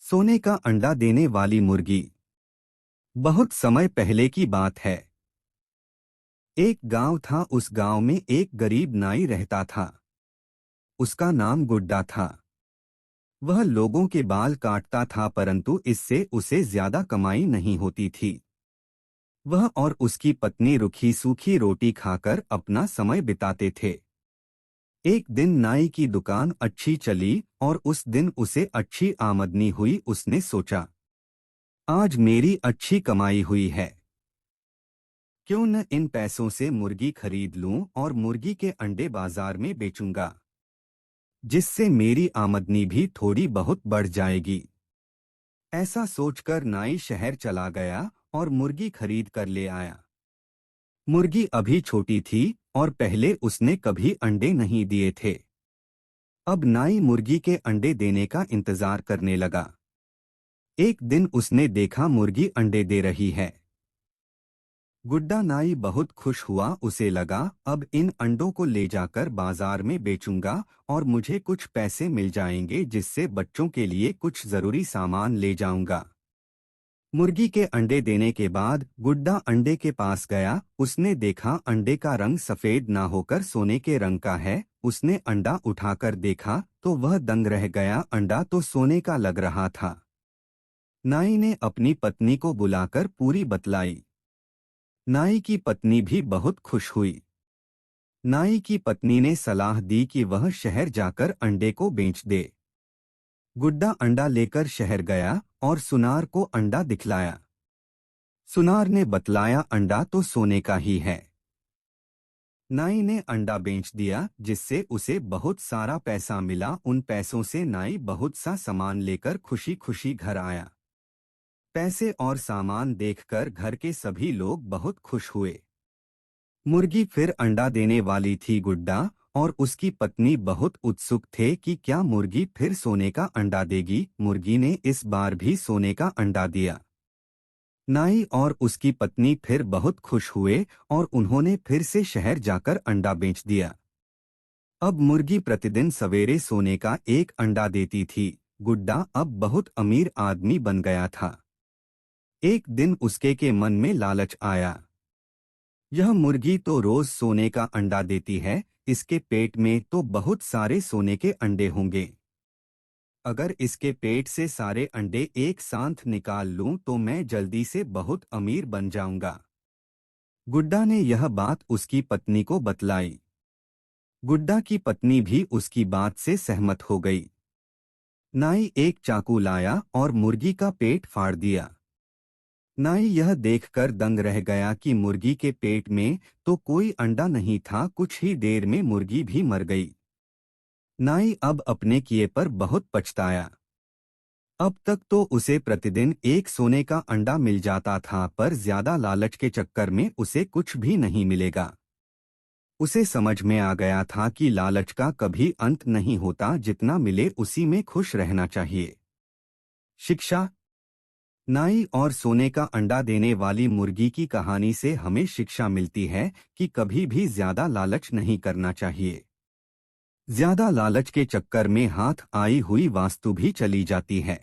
सोने का अंडा देने वाली मुर्गी। बहुत समय पहले की बात है। एक गांव था। उस गांव में एक गरीब नाई रहता था। उसका नाम गुड्डा था। वह लोगों के बाल काटता था, परंतु इससे उसे ज्यादा कमाई नहीं होती थी। वह और उसकी पत्नी रूखी सूखी रोटी खाकर अपना समय बिताते थे। एक दिन नाई की दुकान अच्छी चली और उस दिन उसे अच्छी आमदनी हुई। उसने सोचा, आज मेरी अच्छी कमाई हुई है, क्यों न इन पैसों से मुर्गी खरीद लूं और मुर्गी के अंडे बाजार में बेचूंगा, जिससे मेरी आमदनी भी थोड़ी बहुत बढ़ जाएगी। ऐसा सोचकर नाई शहर चला गया और मुर्गी खरीद कर ले आया। मुर्गी अभी छोटी थी और पहले उसने कभी अंडे नहीं दिए थे। अब नाई मुर्गी के अंडे देने का इंतजार करने लगा। एक दिन उसने देखा मुर्गी अंडे दे रही है। गुड्डा नाई बहुत खुश हुआ। उसे लगा, अब इन अंडों को ले जाकर बाजार में बेचूंगा और मुझे कुछ पैसे मिल जाएंगे, जिससे बच्चों के लिए कुछ जरूरी सामान ले जाऊंगा। मुर्गी के अंडे देने के बाद गुड्डा अंडे के पास गया। उसने देखा अंडे का रंग सफेद ना होकर सोने के रंग का है। उसने अंडा उठाकर देखा तो वह दंग रह गया। अंडा तो सोने का लग रहा था। नाई ने अपनी पत्नी को बुलाकर पूरी बतलाई। नाई की पत्नी भी बहुत खुश हुई। नाई की पत्नी ने सलाह दी कि वह शहर जाकर अंडे को बेच दे। गुड्डा अंडा लेकर शहर गया और सुनार को अंडा दिखलाया। सुनार ने बतलाया, अंडा तो सोने का ही है। नाई ने अंडा बेच दिया, जिससे उसे बहुत सारा पैसा मिला। उन पैसों से नाई बहुत सा सामान लेकर खुशी खुशी घर आया। पैसे और सामान देखकर घर के सभी लोग बहुत खुश हुए। मुर्गी फिर अंडा देने वाली थी। गुड्डा और उसकी पत्नी बहुत उत्सुक थे कि क्या मुर्गी फिर सोने का अंडा देगी। मुर्गी ने इस बार भी सोने का अंडा दिया। नाई और उसकी पत्नी फिर बहुत खुश हुए और उन्होंने फिर से शहर जाकर अंडा बेच दिया। अब मुर्गी प्रतिदिन सवेरे सोने का एक अंडा देती थी। गुड्डा अब बहुत अमीर आदमी बन गया था। एक दिन उसके के मन में लालच आया। यह मुर्गी तो रोज सोने का अंडा देती है, इसके पेट में तो बहुत सारे सोने के अंडे होंगे। अगर इसके पेट से सारे अंडे एक साथ निकाल लूं तो मैं जल्दी से बहुत अमीर बन जाऊंगा। गुड्डा ने यह बात उसकी पत्नी को बतलाई। गुड्डा की पत्नी भी उसकी बात से सहमत हो गई। नाई एक चाकू लाया और मुर्गी का पेट फाड़ दिया। नाई यह देखकर दंग रह गया कि मुर्गी के पेट में तो कोई अंडा नहीं था। कुछ ही देर में मुर्गी भी मर गई। नाई अब अपने किए पर बहुत पछताया। अब तक तो उसे प्रतिदिन एक सोने का अंडा मिल जाता था, पर ज्यादा लालच के चक्कर में उसे कुछ भी नहीं मिलेगा। उसे समझ में आ गया था कि लालच का कभी अंत नहीं होता, जितना मिले उसी में खुश रहना चाहिए। शिक्षा। नाई और सोने का अंडा देने वाली मुर्गी की कहानी से हमें शिक्षा मिलती है कि कभी भी ज्यादा लालच नहीं करना चाहिए। ज्यादा लालच के चक्कर में हाथ आई हुई वास्तु भी चली जाती है।